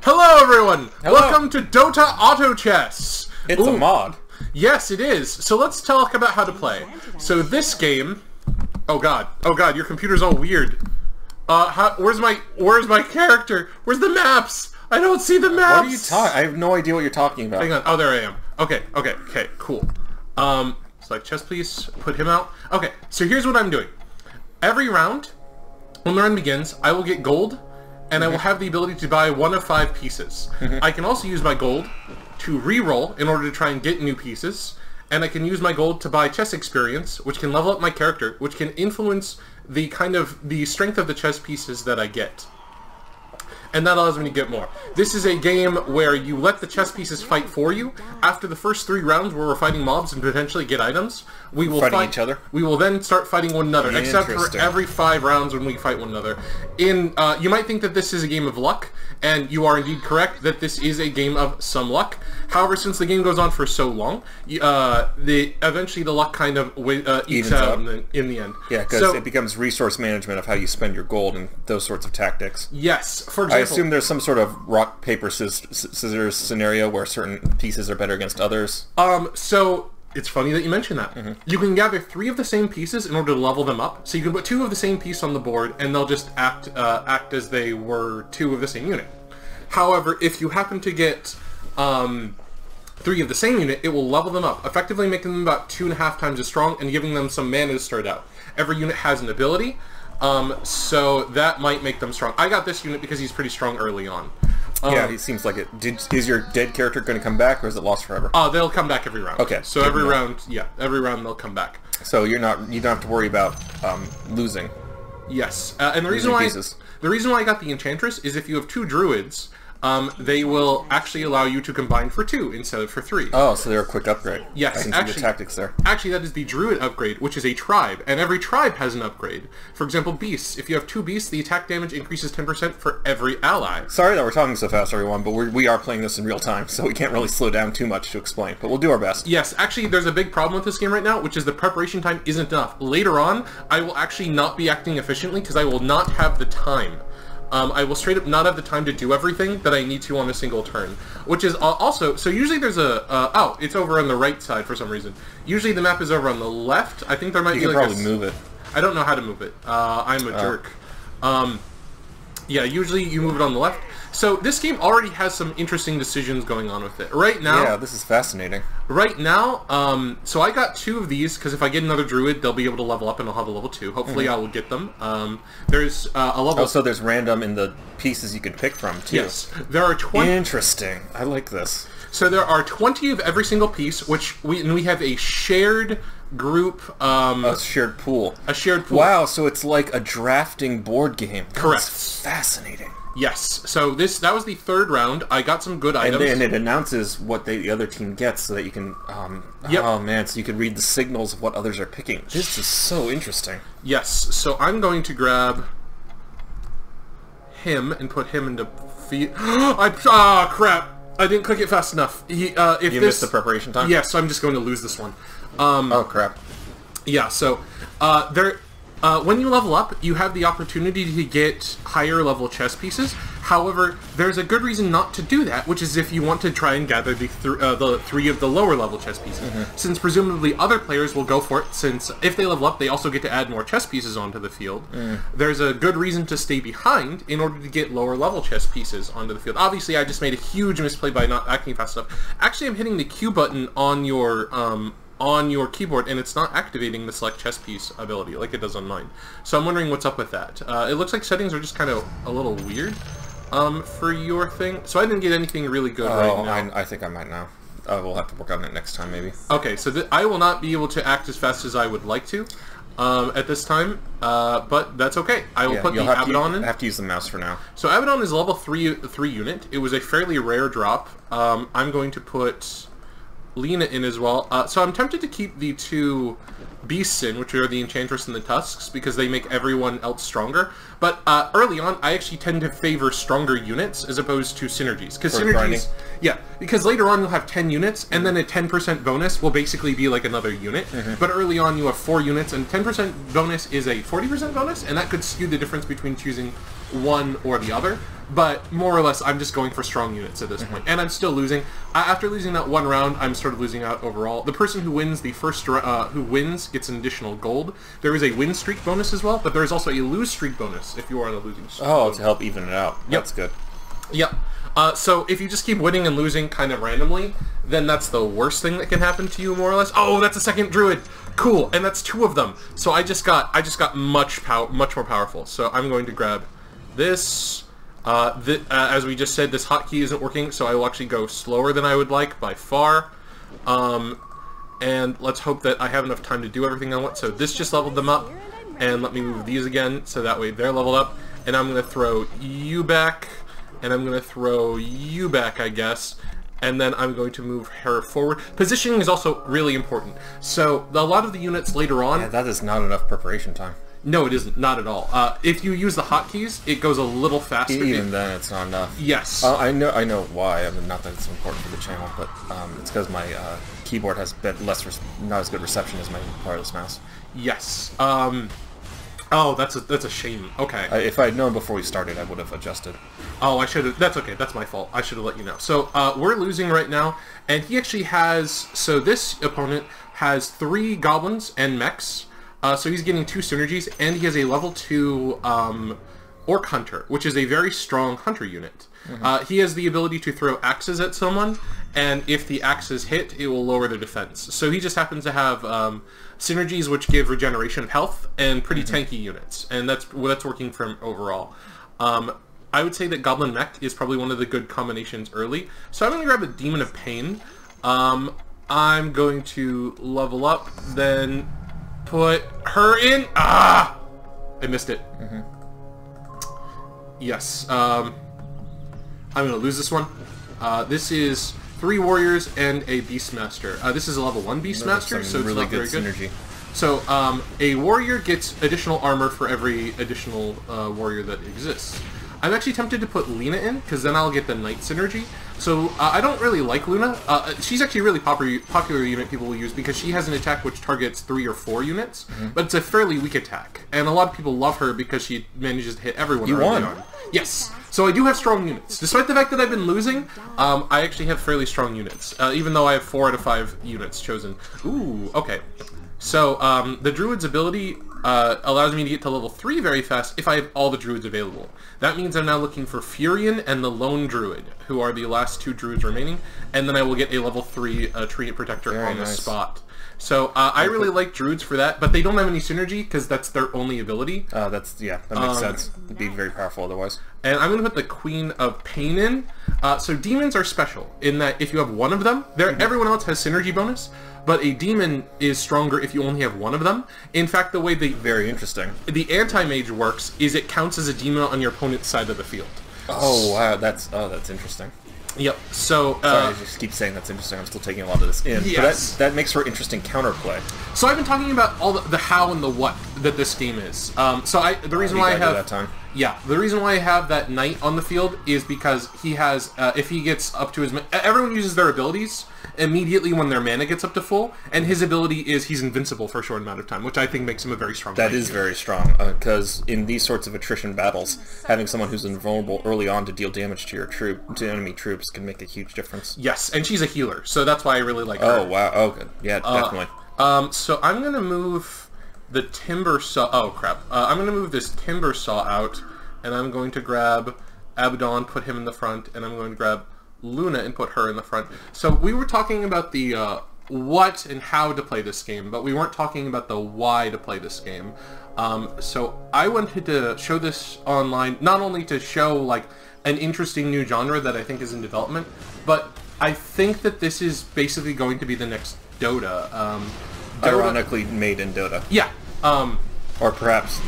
Hello, everyone! Hello. Welcome to Dota Auto Chess! It's a mod. Yes, it is. So let's talk about how to play. So this game... Oh god, your computer's all weird. Where's my character? Where's the maps? I don't see the maps! What are you talking? I have no idea what you're talking about. Hang on. Oh, there I am. Okay, cool. Select chess, please. Put him out. Okay, so here's what I'm doing. Every round, when the run begins, I will get gold, and I will have the ability to buy 1 of 5 pieces. I can also use my gold to re-roll in order to try and get new pieces, and I can use my gold to buy chess experience, which can level up my character, which can influence the strength of the chess pieces that I get. And that allows me to get more. This is a game where you let the chess pieces fight for you. After the first 3 rounds where we're fighting mobs and potentially get items, we will fight each other. We will then start fighting one another, except for every 5 rounds when we fight one another. You might think that this is a game of luck, and you are indeed correct that this is a game of some luck. However, since the game goes on for so long, eventually the luck kind of eats out in the end. Yeah, because it becomes resource management of how you spend your gold and those sorts of tactics. Yes, for example... I assume there's some sort of rock, paper, scissors scenario where certain pieces are better against others. So... It's funny that you mention that. You can gather 3 of the same pieces in order to level them up. So you can put 2 of the same piece on the board, and they'll just act as they were 2 of the same unit. However, if you happen to get 3 of the same unit, it will level them up, effectively making them about 2.5 times as strong and giving them some mana to start out. Every unit has an ability, so that might make them strong. I got this unit because he's pretty strong early on. Yeah, he seems like it. Is your dead character going to come back, or is it lost forever? They'll come back every round. Okay. So every round they'll come back. So you don't have to worry about losing. Yes, and the reason why I got the Enchantress is if you have 2 Druids, they will actually allow you to combine for 2 instead of for 3. Oh, so they're a quick upgrade. Yes, I can see the tactics there. Actually, that is the Druid Upgrade, which is a tribe, and every tribe has an upgrade. For example, Beasts. If you have 2 Beasts, the attack damage increases 10% for every ally. Sorry that we're talking so fast, everyone, but we are playing this in real time, so we can't really slow down too much to explain, but we'll do our best. Yes, actually, there's a big problem with this game right now, which is the preparation time isn't enough. Later on, I will actually not be acting efficiently because I will not have the time. I will straight up not have the time to do everything that I need to on a single turn. Which is also... So usually there's a... oh, it's over on the right side for some reason. Usually the map is over on the left. I think there might be like... You can probably move it. I don't know how to move it. I'm a jerk. Yeah, usually you move it on the left. So this game already has some interesting decisions going on with it. Right now... Yeah, this is fascinating. Right now, so I got 2 of these, because if I get another Druid, they'll be able to level up and I'll have a level 2. Hopefully I will get them. There's a level... Oh, so there's random in the pieces you can pick from, too. Yes. There are 20... Interesting. I like this. So there are 20 of every single piece, which we have a shared group... a shared pool. A shared pool. Wow, so it's like a drafting board game. Correct. That's fascinating. Yes. So that was the 3rd round. I got some good items. And it announces what the other team gets so that you can... Oh, man, so you can read the signals of what others are picking. This is so interesting. Yes. So I'm going to grab him and put him into... crap. I didn't click it fast enough. You missed the preparation time? Yeah, so I'm just going to lose this one. Oh, crap. Yeah, so when you level up, you have the opportunity to get higher level chess pieces. However, there's a good reason not to do that, which is if you want to try and gather the 3 of the lower level chess pieces. Since presumably other players will go for it, since if they level up, they also get to add more chess pieces onto the field. There's a good reason to stay behind in order to get lower level chess pieces onto the field. Obviously, I just made a huge misplay by not acting fast enough. Actually, I'm hitting the Q button on your keyboard, and it's not activating the select chess piece ability like it does on mine. So I'm wondering what's up with that. It looks like settings are just kind of a little weird for your thing. So I didn't get anything really good right now. I think I might now. We'll have to work on it next time, maybe. Okay, so I will not be able to act as fast as I would like to at this time, but that's okay. I will put the Abaddon in. I have to use the mouse for now. So Abaddon is a level 3 unit. It was a fairly rare drop. I'm going to put Lena in as well. So I'm tempted to keep the 2 Beasts in, which are the Enchantress and the Tusks, because they make everyone else stronger. But early on, I actually tend to favor stronger units as opposed to synergies. Because synergies... grinding? Yeah, because later on you'll have 10 units, and then a 10% bonus will basically be like another unit. But early on you have 4 units, and 10% bonus is a 40% bonus, and that could skew the difference between choosing one or the other. But more or less, I'm just going for strong units at this point, and I'm still losing. After losing that one round, I'm sort of losing out overall. The person who wins the first who wins gets an additional gold. There is a win streak bonus as well, but there is also a lose streak bonus if you are on a losing streak. Oh, to help even it out. Yep. That's good. Yep. So if you just keep winning and losing kind of randomly, then that's the worst thing that can happen to you, more or less. Oh, that's a second druid. Cool, and that's 2 of them. So I just got much more powerful. So I'm going to grab this. As we just said, this hotkey isn't working, so I will actually go slower than I would like by far. And let's hope that I have enough time to do everything I want. So this just leveled them up, and let me move these again, so that way they're leveled up. And I'm going to throw you back, and I'm going to throw you back, I guess. And then I'm going to move her forward. Positioning is also really important. So a lot of the units later on... Yeah, that is not enough preparation time. No, it isn't. Not at all. If you use the hotkeys, it goes a little faster. Even then, it's not enough. Yes. I know why. I mean, not that it's important for the channel, but it's because my keyboard has not as good reception as my wireless mouse. Yes. Oh, that's a shame. Okay. If I had known before we started, I would have adjusted. Oh, I should have. That's okay. That's my fault. I should have let you know. So we're losing right now, and he actually has. So this opponent has 3 goblins and mechs. So he's getting 2 synergies, and he has a level 2 Orc Hunter, which is a very strong hunter unit. He has the ability to throw axes at someone, and if the axes hit, it will lower the defense. So he just happens to have synergies which give regeneration of health and pretty tanky units, and that's working for him overall. I would say that Goblin Mech is probably one of the good combinations early. So I'm going to grab a Demon of Pain. I'm going to level up, then put her in. Ah! I missed it. Yes. I'm going to lose this one. This is 3 warriors and a Beastmaster. This is a level 1 Beastmaster, so it's really not very good. Synergy. So a warrior gets additional armor for every additional warrior that exists. I'm actually tempted to put Lena in, because then I'll get the knight synergy. So I don't really like Luna. She's actually a really popular unit people will use because she has an attack which targets 3 or 4 units, but it's a fairly weak attack. And a lot of people love her because she manages to hit everyone early on. Yes. So I do have strong units. Despite the fact that I've been losing, I actually have fairly strong units, even though I have 4 out of 5 units chosen. Ooh, okay. So the Druids Ability allows me to get to level 3 very fast if I have all the Druids available. That means I'm now looking for Furion and the Lone Druid, who are the last 2 Druids remaining, and then I will get a level 3 Tree Protector on the spot. So I really like Druids for that, but they don't have any synergy because that's their only ability. That makes sense. It'd be very powerful otherwise. And I'm going to put the Queen of Pain in. So demons are special in that if you have 1 of them, everyone else has synergy bonus, but a demon is stronger if you only have 1 of them. In fact, the way very interesting. The anti-mage works is it counts as a demon on your opponent's side of the field. Oh wow, that's interesting. Yep. So sorry, I just keep saying that's interesting. I'm still taking a lot of this in. Yes. But that makes for interesting counterplay. So I've been talking about all the how and the what that this game is. The reason why I have that time. Yeah, the reason why I have that knight on the field is because he has, if he gets up to his... Everyone uses their abilities immediately when their mana gets up to full, and his ability is he's invincible for a short amount of time, which I think makes him a very strong player. That is very strong, because in these sorts of attrition battles, having someone who's invulnerable early on to deal damage to your enemy troops can make a huge difference. Yes, and she's a healer, so that's why I really like her. Oh, wow. Oh, good. Yeah, definitely. So I'm going to move the timber saw... Oh, crap. I'm going to move this timber saw out, and I'm going to grab Abaddon, put him in the front, and I'm going to grab Luna and put her in the front. So we were talking about the what and how to play this game, but we weren't talking about the why to play this game. So I wanted to show this online, not only to show like an interesting new genre that I think is in development, but I think that this is basically going to be the next Dota. Ironically made in Dota. Yeah. Or perhaps...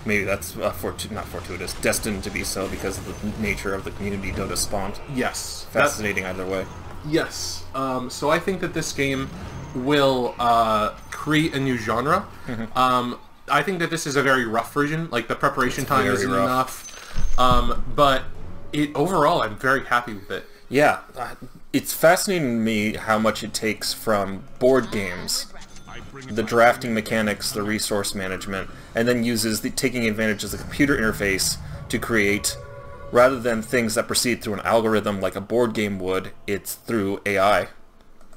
maybe that's not fortuitous, destined to be so because of the nature of the community Dota spawned. Yes. Fascinating either way. Yes. So I think that this game will create a new genre. I think that this is a very rough version. Like, the preparation time isn't enough. But overall, I'm very happy with it. Yeah. It's fascinating to me how much it takes from board games the drafting mechanics, the resource management, and then uses taking advantage of the computer interface to create, rather than things that proceed through an algorithm like a board game would, it's through AI,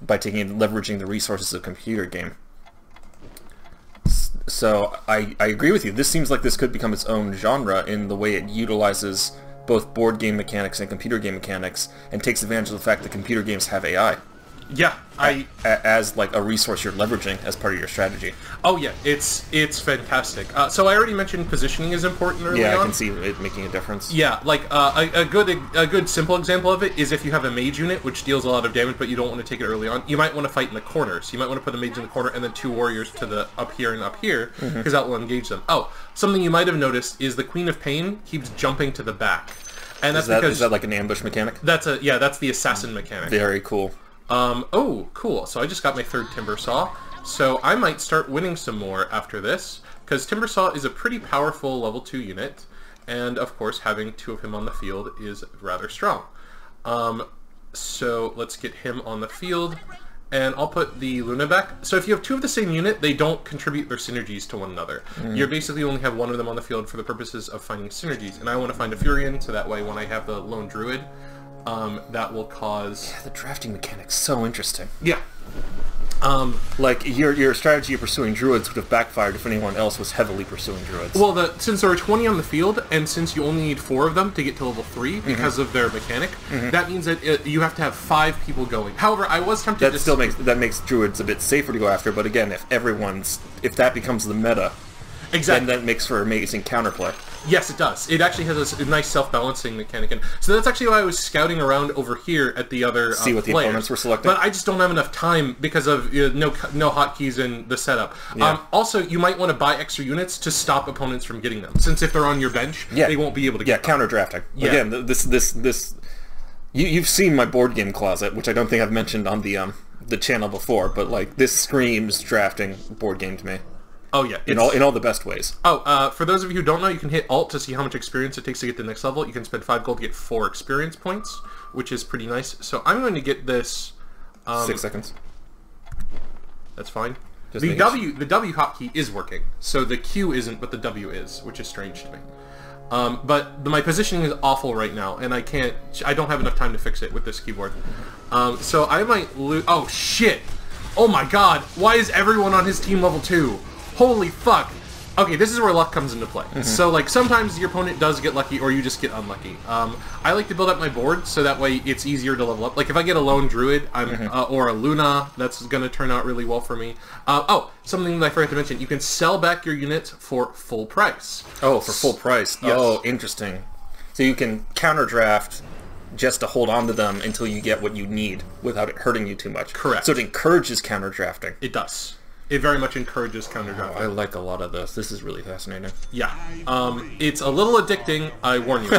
by leveraging the resources of a computer game. So I agree with you. This seems like this could become its own genre in the way it utilizes both board game mechanics and computer game mechanics, and takes advantage of the fact that computer games have AI. Yeah, as like a resource you're leveraging as part of your strategy. Oh yeah, it's fantastic. So I already mentioned positioning is important early on. Yeah, I can see it making a difference. Yeah, like a good simple example of it is if you have a mage unit which deals a lot of damage, but you don't want to take it early on, you might want to fight in the corner. So you might want to put a mage in the corner and then 2 warriors to the up here and up here, because that will engage them. Oh, something you might have noticed is the Queen of Pain keeps jumping to the back, and that's because is that like an ambush mechanic? That's the assassin mechanic. Very cool. Oh, cool. So I just got my 3rd Timber Saw. So I might start winning some more after this, because Timber Saw is a pretty powerful level 2 unit, and of course having 2 of him on the field is rather strong. So let's get him on the field, and I'll put the Luna back. So if you have 2 of the same unit, they don't contribute their synergies to one another. You basically only have 1 of them on the field for the purposes of finding synergies, and I want to find a Furion, so that way when I have the Lone Druid, that will cause... Yeah, the drafting mechanic's so interesting. Yeah. Like, your strategy of pursuing Druids would have backfired if anyone else was heavily pursuing Druids. Well, since there are 20 on the field, and since you only need 4 of them to get to level 3 because of their mechanic, that means that you have to have 5 people going. However, I was tempted that makes Druids a bit safer to go after, but again, if that becomes the meta, exactly, then that makes for amazing counterplay. Yes, it does. It actually has a nice self-balancing mechanic. And so that's actually why I was scouting around over here at the other see what the players. Opponents were selecting. But I just don't have enough time because of no hotkeys in the setup. Yeah. Also, you might want to buy extra units to stop opponents from getting them, since if they're on your bench, they won't be able to get them. Counter drafting. Yeah. Again, this you've seen my board game closet, which I don't think I've mentioned on the channel before, but like this screams drafting board game to me. Oh yeah, in all the best ways. Oh, for those of you who don't know, you can hit Alt to see how much experience it takes to get to the next level. You can spend 5 gold to get 4 experience points, which is pretty nice. So I'm going to get this. 6 seconds. That's fine. The W hotkey is working, so the Q isn't, but the W is, which is strange to me. But my positioning is awful right now, and I don't have enough time to fix it with this keyboard. So I might lose. Oh shit! Oh my god! Why is everyone on his team level 2? Holy fuck! Okay, this is where luck comes into play. So, like, sometimes your opponent does get lucky, or you just get unlucky. I like to build up my board, so that way it's easier to level up. Like, if I get a Lone Druid, or a Luna, that's going to turn out really well for me. Something that I forgot to mention, you can sell back your units for full price. Oh, for full price. Yes. Oh, interesting. So you can counter draft just to hold on to them until you get what you need without it hurting you too much. Correct. So it encourages counter drafting. It does. It very much encourages counter drafting. I like a lot of this. This is really fascinating. Yeah. It's a little addicting, I warn you.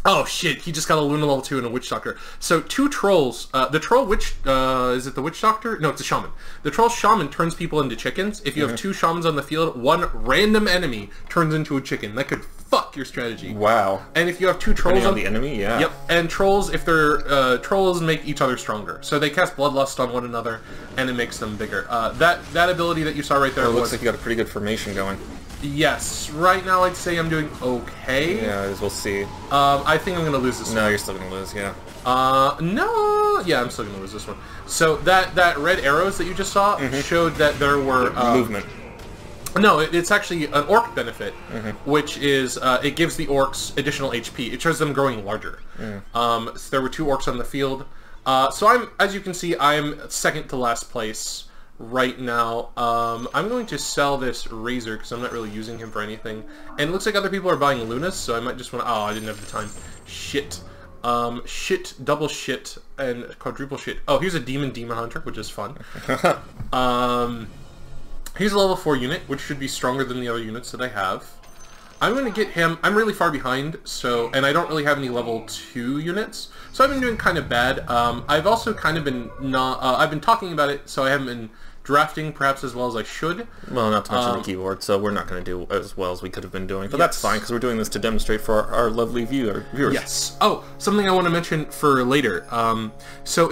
Oh shit, he just got a Luna level 2 and a Witch Doctor. So 2 trolls. The troll witch, is it the Witch Doctor? No, it's a shaman. The troll shaman turns people into chickens. If you have 2 shamans on the field, 1 random enemy turns into a chicken. That could fuck your strategy. Wow. And if you have 2 trolls on the enemy, yeah. Yep. And trolls, if they're trolls, make each other stronger. So they cast Bloodlust on one another, and it makes them bigger. That ability that you saw right there. It looks like you got a pretty good formation going. Yes. Right now, I'd say I'm doing okay. Yeah, we'll see. I think I'm gonna lose this one. No, you're still gonna lose. Yeah. No. Yeah, I'm still gonna lose this one. So that red arrows that you just saw showed that there were movement. No, it's actually an orc benefit, which is it gives the orcs additional HP. It shows them growing larger. So there were 2 orcs on the field. So as you can see, I'm second to last place right now. I'm going to sell this Razor because I'm not really using him for anything. And it looks like other people are buying Lunas, so I might just want to... Oh, I didn't have the time. Shit. Shit, double shit, and quadruple shit. Oh, here's a Demon Hunter, which is fun. Here's a level 4 unit, which should be stronger than the other units that I have. I'm going to get him... I'm really far behind, and I don't really have any level 2 units, so I've been doing kind of bad. I've also kind of been I've been talking about it, so I haven't been drafting perhaps as well as I should. Well, not to mention the keyboard, so we're not going to do as well as we could have been doing. But that's fine, because we're doing this to demonstrate for our lovely viewers. Yes. Oh, something I want to mention for later. So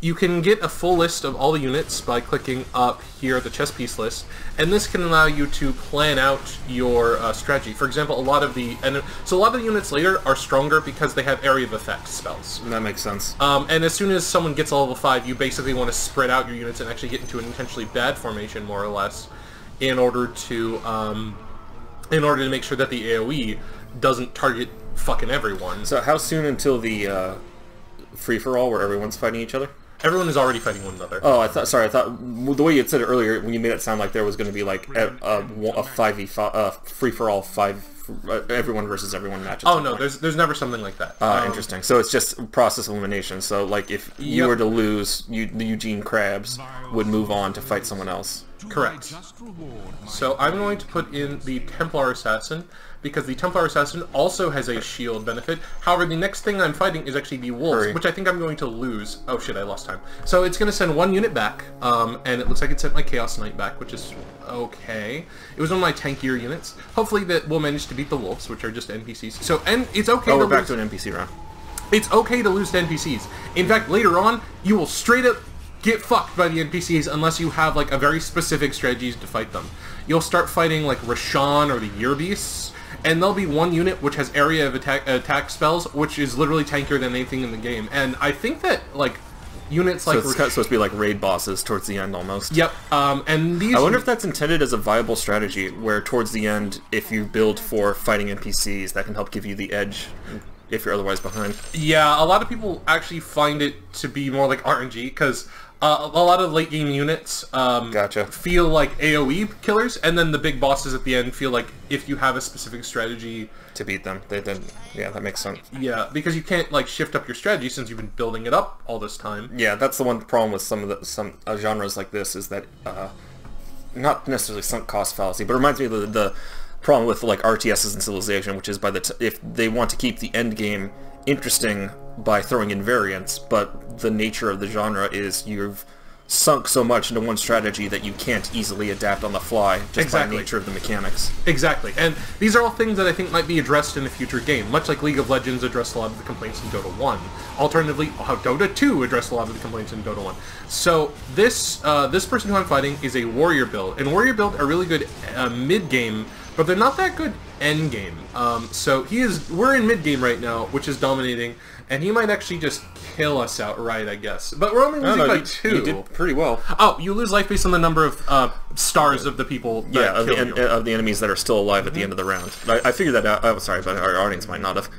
you can get a full list of all the units by clicking up here at the chess piece list, and this can allow you to plan out your strategy. For example, a lot of the units later are stronger because they have area of effect spells. That makes sense. And as soon as someone gets a level 5, you basically want to spread out your units and actually get into an intentionally bad formation, more or less, in order to make sure that the AoE doesn't target fucking everyone. So how soon until the free-for-all where everyone's fighting each other? Everyone is already fighting one another. Oh, I thought the way you had said it earlier, when you made it sound like there was going to be like a 5v5 free-for-all 5 everyone versus everyone match. Oh no, there's never something like that. Interesting. So it's just process elimination. So like if you were to lose, the Eugene Krabs would move on to fight someone else. Correct. So I'm going to put in the Templar Assassin, because the Templar Assassin also has a shield benefit. However, the next thing I'm fighting is actually the Wolves, which I think I'm going to lose. Oh shit, I lost time. So it's going to send one unit back, and it looks like it sent my Chaos Knight back, which is okay. It was one of my tankier units. Hopefully that we'll manage to beat the Wolves, which are just NPCs. So, and it's okay to we're back to an NPC round. It's okay to lose to NPCs. In fact, later on, you will straight up get fucked by the NPCs unless you have like a very specific strategies to fight them. You'll start fighting like Rashan or the Year Beasts, and there'll be one unit which has area of attack spells, which is literally tankier than anything in the game. And I think that like units like... So it's supposed to be like raid bosses towards the end almost. Yep. And these... I wonder if that's intended as a viable strategy, where towards the end, if you build for fighting NPCs, that can help give you the edge if you're otherwise behind. Yeah, a lot of people actually find it to be more like RNG, because a lot of late game units feel like AoE killers, and then the big bosses at the end feel like if you have a specific strategy to beat them, yeah, that makes sense. Yeah, because you can't like shift up your strategy since you've been building it up all this time. Yeah, that's the one problem with some genres like this, is that not necessarily sunk cost fallacy, but it reminds me of the problem with like RTSs and Civilization, which is if they want to keep the end game interesting by throwing in variants, but the nature of the genre is you've sunk so much into one strategy that you can't easily adapt on the fly just by nature of the mechanics. Exactly, and these are all things that I think might be addressed in a future game, much like League of Legends addressed a lot of the complaints in Dota 1. Alternatively, how Dota 2 addressed a lot of the complaints in Dota 1. So this person who I'm fighting is a warrior build, and warrior build are really good mid-game, but they're not that good end-game. So we're in mid-game right now, which is dominating, and he might actually just kill us outright, I guess. But we're only losing by 2. You did pretty well. Oh, you lose life based on the number of stars of the people that of the enemies that are still alive at the end of the round. I figured that out. Oh, sorry, but our audience might not have.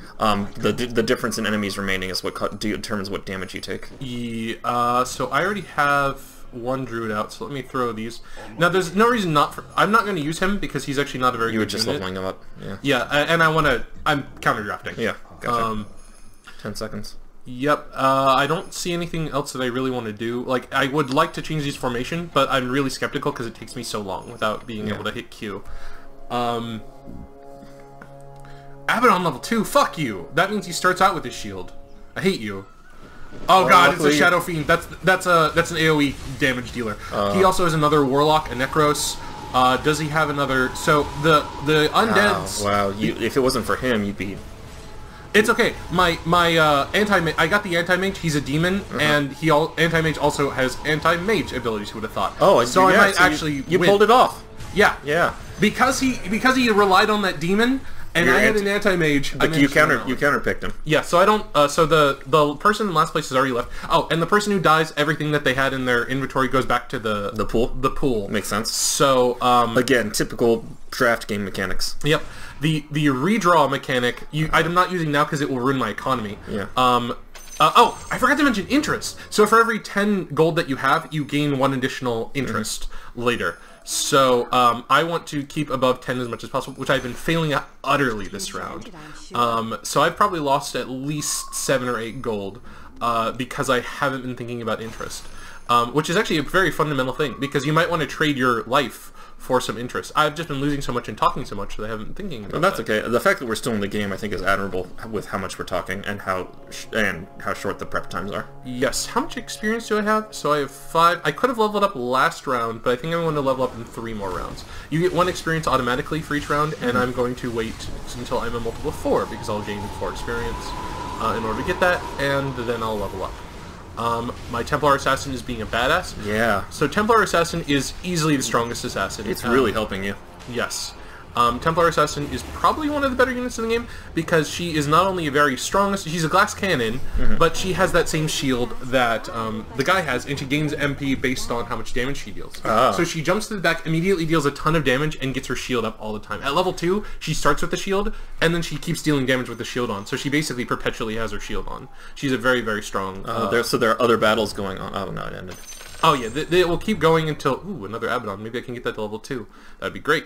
The difference in enemies remaining is what determines what damage you take. Yeah, so I already have one Druid out, so let me throw these. Now, there's no reason I'm not going to use him because he's actually not a very good unit. You were just leveling him up. Yeah. Yeah, and I'm counter drafting. Yeah, gotcha. 10 seconds. Yep. I don't see anything else that I really want to do. Like, I would like to change these formation, but I'm really skeptical because it takes me so long without being able to hit Q. Abaddon level 2, fuck you! That means he starts out with his shield. I hate you. Oh god, it's a Shadow Fiend. That's an AoE damage dealer. He also has another Warlock, a Necros. Does he have another... So, the Undeads... Wow, if it wasn't for him, you'd be... It's okay. My anti-mage... I got the anti-mage. He's a demon, and anti-mage also has anti-mage abilities, who would have thought. Oh, so I might actually You win. pulled it off. Yeah. Yeah. Because he relied on that demon... And I had an anti-mage. You counterpicked him. Yeah, so I don't... so the person in last place has already left. Oh, and the person who dies, everything that they had in their inventory goes back to the pool? The pool. Makes sense. So, again, typical draft game mechanics. Yep. The redraw mechanic, I'm not using now because it will ruin my economy. Yeah. Oh, I forgot to mention interest. So for every 10 gold that you have, you gain 1 additional interest later. So I want to keep above 10 as much as possible, which I've been failing at utterly this round. So I've probably lost at least 7 or 8 gold because I haven't been thinking about interest, which is actually a very fundamental thing, because you might want to trade your life for some interest. I've just been losing so much and talking so much that I haven't been thinking about That's that. okay. The fact that we're still in the game, I think, is admirable with how much we're talking and how short the prep times are. Yes. How much experience do I have? So I have 5. I could have leveled up last round, but I think I'm going to level up in 3 more rounds. You get 1 experience automatically for each round, and I'm going to wait until I'm a multiple of 4, because I'll gain 4 experience in order to get that, and then I'll level up. My Templar Assassin is being a badass. Yeah. So Templar Assassin is easily the strongest assassin. It's really helping you. Yes. Templar Assassin is probably one of the better units in the game because she is not only a very strong, she's a glass cannon, but she has that same shield that the guy has, and she gains MP based on how much damage she deals. So she jumps to the back, immediately deals a ton of damage, and gets her shield up all the time. At level 2, she starts with the shield, and then she keeps dealing damage with the shield on. So she basically perpetually has her shield on. She's a very, very strong... So there are other battles going on. Oh, no, it ended. Oh, yeah, they will keep going until... Ooh, another Abaddon. Maybe I can get that to level 2. That'd be great.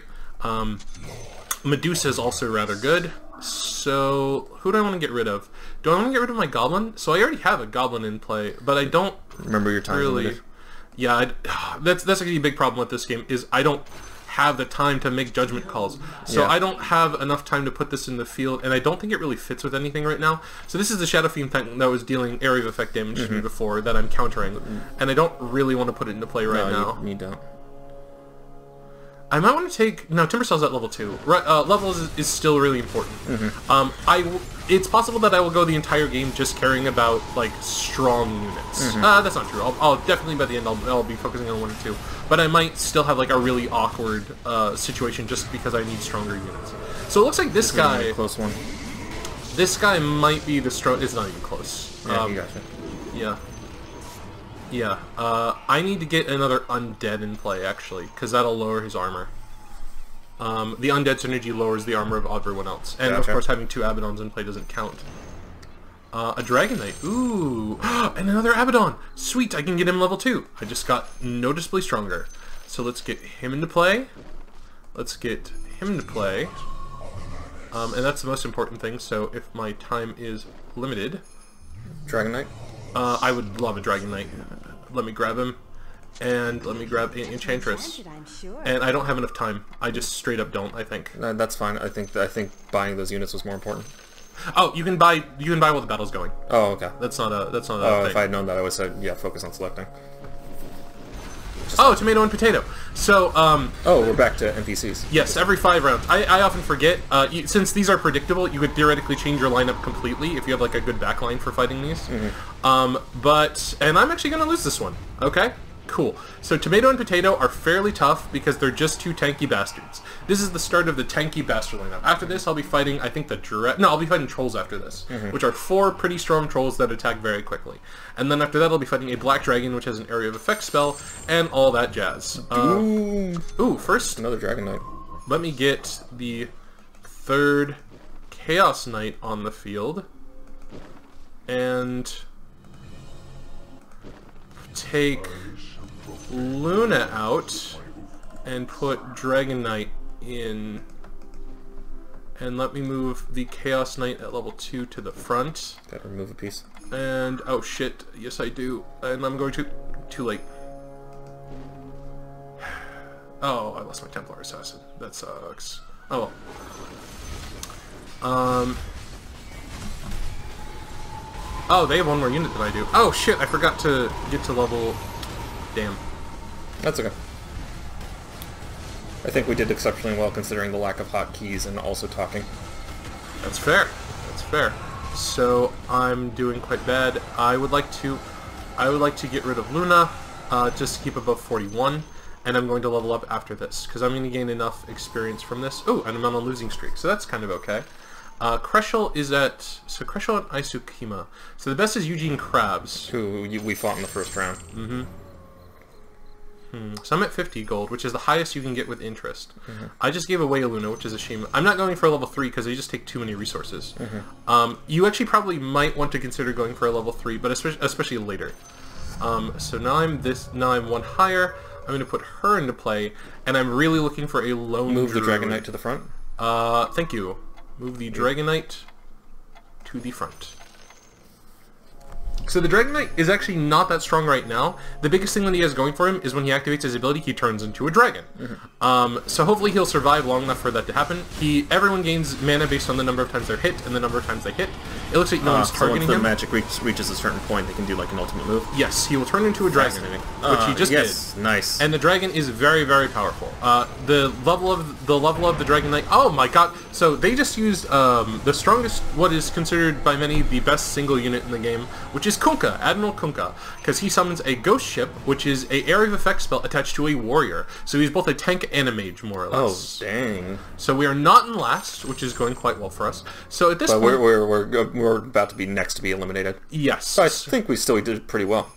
Medusa is also rather good. So, who do I want to get rid of? Do I want to get rid of my Goblin? So I already have a Goblin in play, but I don't remember your time really... limited. Yeah, that's actually a big problem with this game, is I don't have the time to make judgment calls. So I don't have enough time to put this in the field, and I don't think it really fits with anything right now. So this is the Shadow Fiend tank that was dealing area of effect damage to me before that I'm countering, and I don't really want to put it into play right now. You don't. I might want to take... No, Timber Cell's at level 2. Level is still really important. It's possible that I will go the entire game just caring about, like, strong units. That's not true. I'll definitely, by the end, I'll be focusing on 1 or 2. But I might still have, like, a really awkward situation just because I need stronger units. So it looks like this guy... A close one. This guy might be the strong... It's not even close. Yeah, you gotcha. Yeah. Yeah, I need to get another Undead in play, actually, because that'll lower his armor. The Undead synergy lowers the armor of everyone else. And, of course, having 2 Abaddons in play doesn't count. A Dragon Knight. Ooh! And another Abaddon! Sweet, I can get him level 2. I just got noticeably stronger. So let's get him into play. Let's get him into play. And that's the most important thing, so if my time is limited... Dragon Knight? I would love a Dragon Knight. Let me grab him, and let me grab Enchantress. And I don't have enough time. I just straight up don't, I think. That's fine. I think buying those units was more important. Oh, you can buy while the battle's going. Oh, okay. That's not a thing. If I had known that, I would have said, yeah, focus on selecting. Oh, tomato and potato. So, oh, we're back to NPCs. Yes, every 5 rounds. I often forget, since these are predictable, you could theoretically change your lineup completely if you have, like, a good backline for fighting these. And I'm actually going to lose this one. Okay? Cool. So tomato and potato are fairly tough because they're just 2 tanky bastards. This is the start of the tanky bastard lineup. After this, I'll be fighting, I think, I'll be fighting trolls after this, which are 4 pretty strong trolls that attack very quickly. And then after that, I'll be fighting a black dragon, which has an area of effect spell, and all that jazz. Ooh, first... Another Dragon Knight. Let me get the 3rd Chaos Knight on the field. And... take Luna out and put Dragon Knight in, and let me move the Chaos Knight at level 2 to the front. Gotta remove a piece. And oh shit, yes I do, and I'm going to... too late. Oh, I lost my Templar Assassin. That sucks. Oh well. Oh, they have 1 more unit than I do. Oh shit, I forgot to get to level... Damn. That's okay. I think we did exceptionally well considering the lack of hotkeys and also talking. That's fair. That's fair. So I'm doing quite bad. I would like to get rid of Luna, just to keep above 41, and I'm going to level up after this because I'm going to gain enough experience from this. Oh, and I'm on a losing streak, so that's kind of okay. Kreshel is at... So Kreshel and Isukima. So the best is Eugene Krabs. Who we fought in the first round. So I'm at 50 gold, which is the highest you can get with interest. I just gave away a Luna, which is a shame. I'm not going for a level 3 because they just take too many resources. You actually probably might want to consider going for a level 3, but especially later. So now I'm 1 higher. I'm going to put her into play, and I'm really looking for a lone Move the druid. Dragon Knight to the front? Thank you. Move the Dragon Knight to the front. So the Dragon Knight is actually not that strong right now. The biggest thing that he has going for him is when he activates his ability, he turns into a dragon. So hopefully he'll survive long enough for that to happen. Everyone gains mana based on the number of times they're hit and the number of times they hit. It looks like no one's targeting so him. once the magic reaches a certain point, they can do like an ultimate move. Yes, he will turn into a dragon, which he just did. Nice. And the dragon is very, very powerful. The level of the Dragon Knight. Oh my god! So they just used the strongest, what is considered by many the best single unit in the game, which is Kunkka, Admiral Kunkka, because he summons a ghost ship, which is a area of effect spell attached to a warrior. So he's both a tank and a mage, more or less. Oh dang! So we are not in last, which is going quite well for us. So at this point, we're about to be next to be eliminated. Yes. So I think we still did pretty well.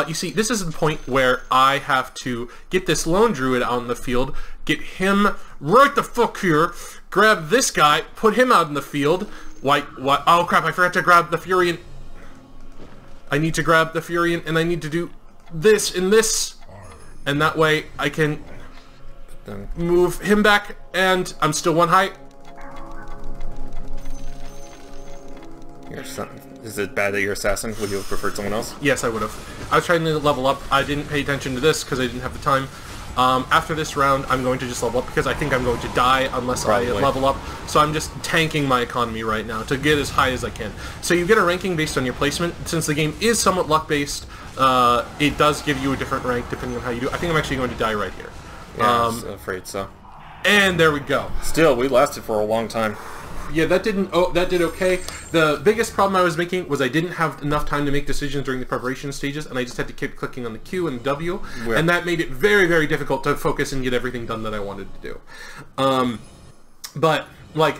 You see, this is the point where I have to get this lone druid out in the field, get him right the fuck here, grab this guy, put him out in the field. What? Oh crap, I forgot to grab the Furion. I need to grab the Furion, and I need to do this and this. And that way I can move him back, and I'm still one height. Is it bad that you're assassin? Would you have preferred someone else? Yes, I would have. I was trying to level up. I didn't pay attention to this because I didn't have the time. After this round, I'm going to just level up because I think I'm going to die unless I level up. So I'm just tanking my economy right now to get as high as I can. So you get a ranking based on your placement. Since the game is somewhat luck-based, it does give you a different rank depending on how you do. I think I'm actually going to die right here. Yeah, I was afraid so. And there we go. Still, we lasted for a long time. Yeah, that did okay. The biggest problem I was making was I didn't have enough time to make decisions during the preparation stages, and I just had to keep clicking on the Q and W, and that made it very, very difficult to focus and get everything done that I wanted to do. But, like,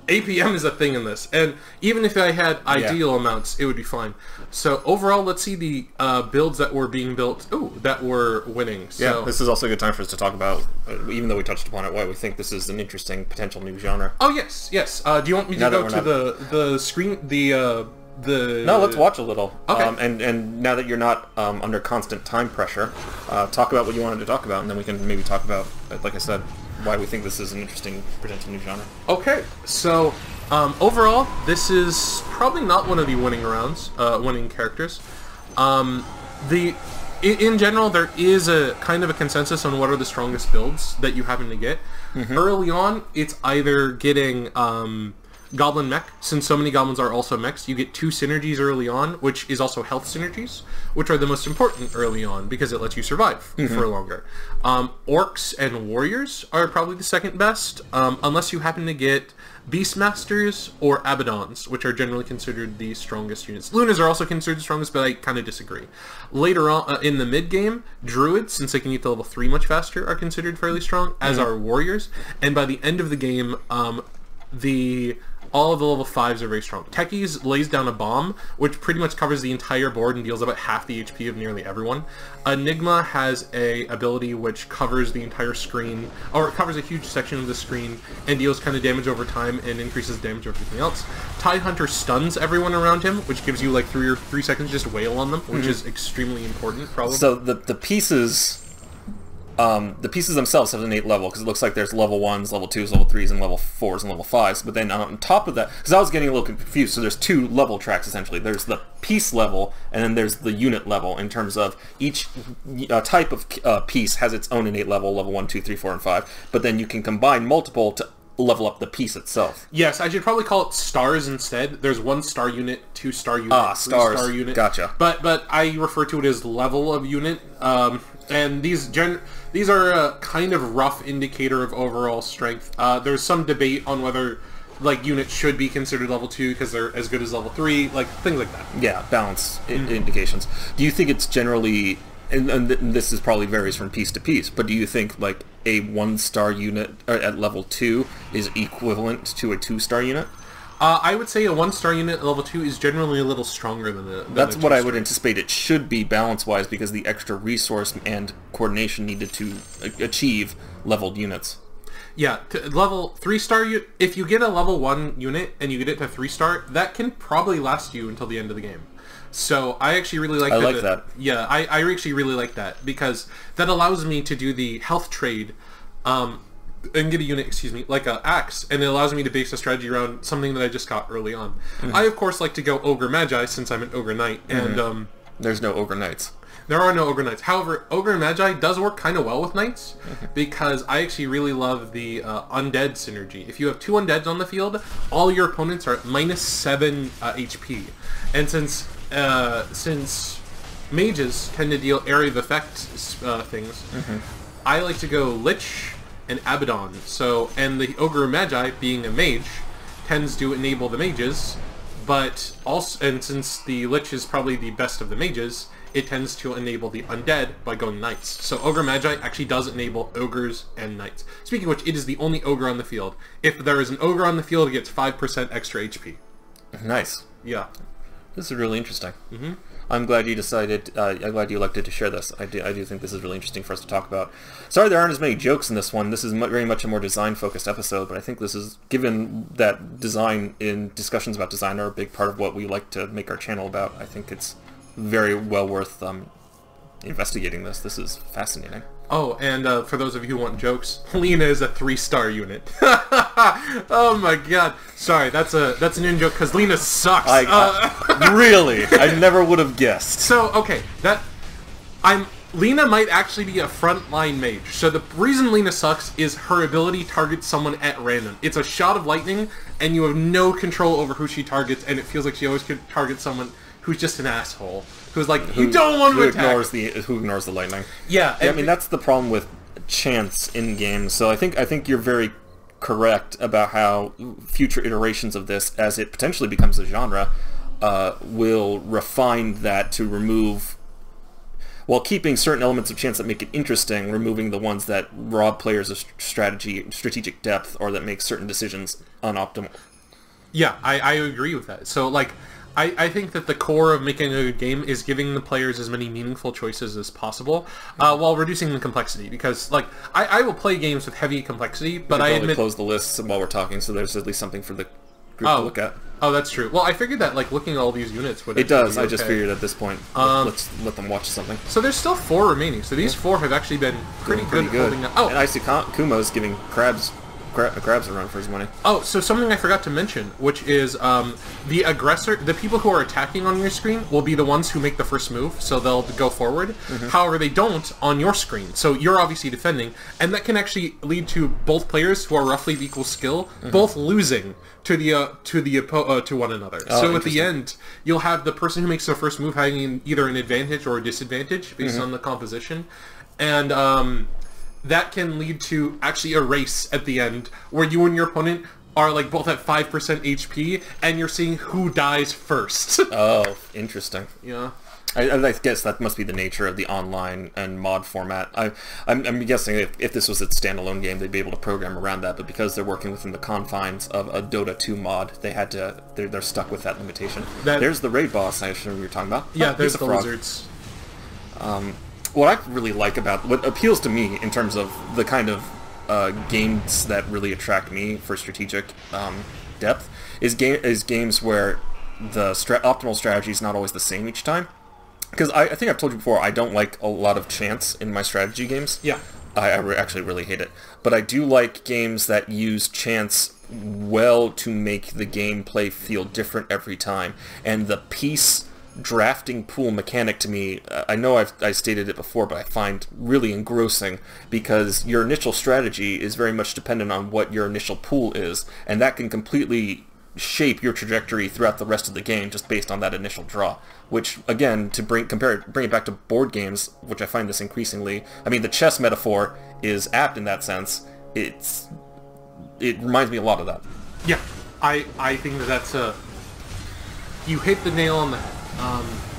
APM is a thing in this, and even if I had ideal amounts, it would be fine. So overall, let's see the builds that were being built, that were winning. So, yeah, this is also a good time for us to talk about, even though we touched upon it, why we think this is an interesting potential new genre. Oh yes, yes. Do you want me to go to the screen, No, let's watch a little. Okay. And now that you're not under constant time pressure, talk about what you wanted to talk about, and then we can maybe talk about, like I said, why we think this is an interesting potential new genre. Okay, so overall, this is probably not one of the winning rounds, winning characters. In general, there is a kind of a consensus on what are the strongest builds that you happen to get. Early on, it's either getting Goblin Mech, since so many goblins are also mechs. You get 2 synergies early on, which is also health synergies, which are the most important early on because it lets you survive for longer. Orcs and warriors are probably the second best, unless you happen to get Beastmasters or Abaddons, which are generally considered the strongest units. Lunas are also considered the strongest, but I kind of disagree. Later on, in the mid-game, Druids, since they can get to level 3 much faster, are considered fairly strong, as are warriors. And by the end of the game, all of the level 5s are very strong. Techies lays down a bomb, which pretty much covers the entire board and deals about half the HP of nearly everyone. Enigma has a ability which covers the entire screen, or it covers a huge section of the screen, and deals kind of damage over time and increases damage over everything else. Tidehunter stuns everyone around him, which gives you like 3 seconds just wail on them, which is extremely important, probably. So the pieces... the pieces themselves have an innate level, because it looks like there's level 1s, level 2s, level 3s, and level 4s, and level 5s, but then on top of that, because I was getting a little confused, so there's 2 level tracks, essentially. There's the piece level, and then there's the unit level, in terms of each type of piece has its own innate level, level 1, 2, 3, 4, and 5, but then you can combine multiple to level up the piece itself. Yes, I should probably call it stars instead. There's 1 star unit, 2 star unit, 3 stars. star unit. Gotcha. But I refer to it as level of unit, and these are a kind of rough indicator of overall strength. There's some debate on whether like units should be considered level 2 because they're as good as level 3, like things like that. Yeah, balance indications. Do you think it's generally, and this is probably varies from piece to piece, but do you think like a 1-star unit at level 2 is equivalent to a 2-star unit? I would say a 1-star unit at level 2 is generally a little stronger than That's what I would anticipate it should be balance-wise, because the extra resource and coordination needed to achieve leveled units. Yeah, level 3-star, if you get a level 1 unit and you get it to 3-star, that can probably last you until the end of the game. So I actually really like that. Yeah, I actually really like that, because that allows me to do the health trade get a unit, excuse me, like a axe, and it allows me to base a strategy around something that I just got early on. I of course like to go Ogre Magi since I'm an Ogre Knight, and there's no Ogre Knights. There are no Ogre Knights. However, Ogre Magi does work kind of well with Knights because I actually really love the Undead synergy. If you have 2 Undeads on the field, all your opponents are at -7 HP. And since mages tend to deal area of effect things, I like to go Lich and Abaddon. So, and the Ogre Magi, being a mage, tends to enable the mages, but also, and since the Lich is probably the best of the mages, it tends to enable the undead by going knights. So Ogre Magi actually does enable ogres and knights. Speaking of which, it is the only ogre on the field. If there is an ogre on the field, it gets 5% extra HP. Nice. Yeah. This is really interesting. I'm glad you decided, I'm glad you elected to share this. I do think this is really interesting for us to talk about. Sorry there aren't as many jokes in this one. This is very much a more design-focused episode, but I think this is, given that design in discussions about design are a big part of what we like to make our channel about, I think it's very well worth investigating this. This is fascinating. Oh, and for those of you who want jokes, Lena is a 3-star unit. Oh my god. Sorry, that's an in joke because Lena sucks. Really? I never would have guessed. So, okay, Lena might actually be a frontline mage. So the reason Lena sucks is her ability targets someone at random. It's a shot of lightning, and you have no control over who she targets, and it feels like she always could target someone who's just an asshole. Who's like, you don't want to attack. Who ignores the lightning. Yeah. I mean, that's the problem with chance in games. So I think you're very correct about how future iterations of this, as it potentially becomes a genre, will refine that to remove, while keeping certain elements of chance that make it interesting, removing the ones that rob players of strategic depth, or that make certain decisions unoptimal. Yeah, I agree with that. So, like, I think that the core of making a good game is giving the players as many meaningful choices as possible, while reducing the complexity. Because, like, I will play games with heavy complexity, but I admit... close the lists while we're talking, so there's at least something for the group to look at. Oh, that's true. Well, I figured that, like, looking at all these units would... It does. I just figured at this point, let's let them watch something. So there's still 4 remaining. So these 4 have actually been pretty good. Holding up. Oh, and I see Kumo's giving crabs a run for his money. Oh, so something I forgot to mention, which is the aggressor, the people who are attacking on your screen will be the ones who make the first move, so they'll go forward. However, they don't on your screen, so you're obviously defending, and that can actually lead to both players who are roughly of equal skill, both losing to one another. So at the end, you'll have the person who makes the first move having either an advantage or a disadvantage based on the composition, and that can lead to actually a race at the end where you and your opponent are like both at 5% HP and you're seeing who dies first. Oh, interesting. Yeah. I guess that must be the nature of the online and mod format. I'm guessing if this was a standalone game, they'd be able to program around that, but because they're working within the confines of a Dota 2 mod, they're stuck with that limitation. There's the raid boss I assume you were talking about. Yeah, there's the lizards. What I really like about, what appeals to me in terms of the kind of games that really attract me for strategic depth is games where the optimal strategy is not always the same each time. Because I think I've told you before, I don't like a lot of chance in my strategy games. Yeah. I actually really hate it. But I do like games that use chance well to make the gameplay feel different every time. And the piece drafting pool mechanic to me, I know I stated it before, but I find really engrossing because your initial strategy is very much dependent on what your initial pool is, and that can completely shape your trajectory throughout the rest of the game just based on that initial draw. Which, again, to bring it back to board games, which I find this increasingly, I mean, the chess metaphor is apt in that sense. It reminds me a lot of that. Yeah, I think that's you hit the nail on the head.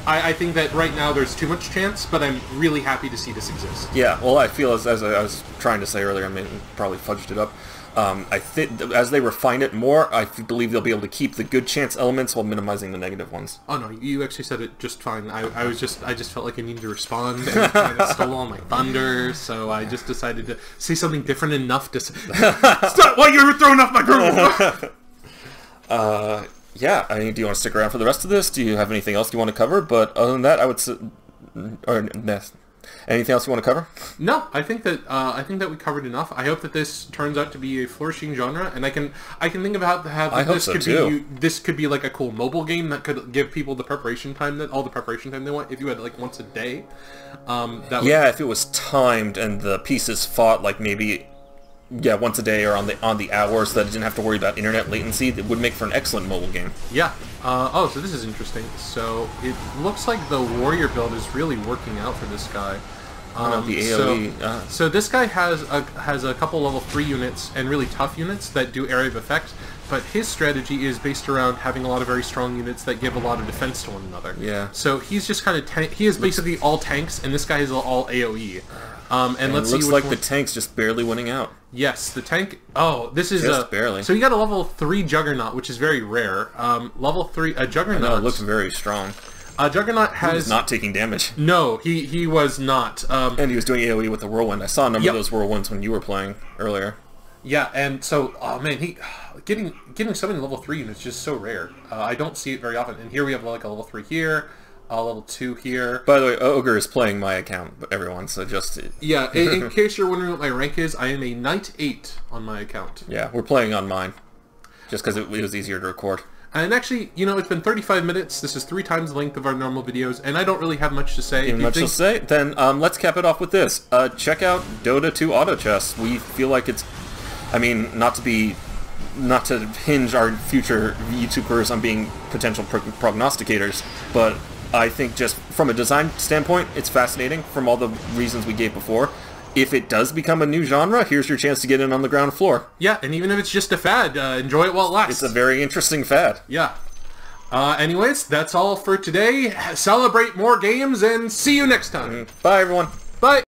I think that right now there's too much chance, but I'm really happy to see this exist. Yeah, well, I feel, as I was trying to say earlier, I mean, probably fudged it up. I think as they refine it more, I believe they'll be able to keep the good chance elements while minimizing the negative ones. Oh no, you actually said it just fine. I just felt like I needed to respond, and kind of stole all my thunder, so I just decided to say something different enough to stop while you were throwing off my groove. Yeah, I mean, do you want to stick around for the rest of this? Do you have anything else you want to cover? But other than that, I would say... Anything else you want to cover? No, I think that we covered enough. I hope that this turns out to be a flourishing genre, and I can think of how this could be like a cool mobile game that could give people the preparation time all the preparation time they want. If you had like once a day, if it was timed and the pieces fought like maybe once a day or on the hour, so that it didn't have to worry about internet latency, it would make for an excellent mobile game. Yeah. So this is interesting. So it looks like the warrior build is really working out for this guy. The AoE. So this guy has a couple level 3 units and really tough units that do area of effect, but his strategy is based around having a lot of very strong units that give a lot of defense to one another. Yeah. So he's just kind of he is basically all tanks, and this guy is all AoE. And let's see. Looks like the tank's just barely winning out. Yes, the tank. Oh, this is just barely. So you got a level 3 Juggernaut, which is very rare. Level 3 Juggernaut. No, it looks very strong. Juggernaut has... He was not taking damage. No, he was not. And he was doing AoE with the Whirlwind. I saw a number of those Whirlwinds when you were playing earlier. Yeah, and so, oh man, getting so many level 3 units is just so rare. I don't see it very often. And here we have like a level 3 here, a level 2 here. By the way, Ogre is playing my account, everyone, so just... Yeah, in case you're wondering what my rank is, I am a Knight 8 on my account. Yeah, we're playing on mine, just because it was easier to record. And actually, it's been 35 minutes. This is 3 times the length of our normal videos, and I don't really have much to say. To say? Then let's cap it off with this. Check out Dota 2 Auto Chess. We feel like it's... I mean, not to hinge our future YouTube careers on being potential prognosticators, but I think just from a design standpoint, it's fascinating from all the reasons we gave before. If it does become a new genre, here's your chance to get in on the ground floor. Yeah, and even if it's just a fad, enjoy it while it lasts. It's a very interesting fad. Yeah. Anyways, that's all for today. Celebrate more games, and see you next time. Bye, everyone. Bye.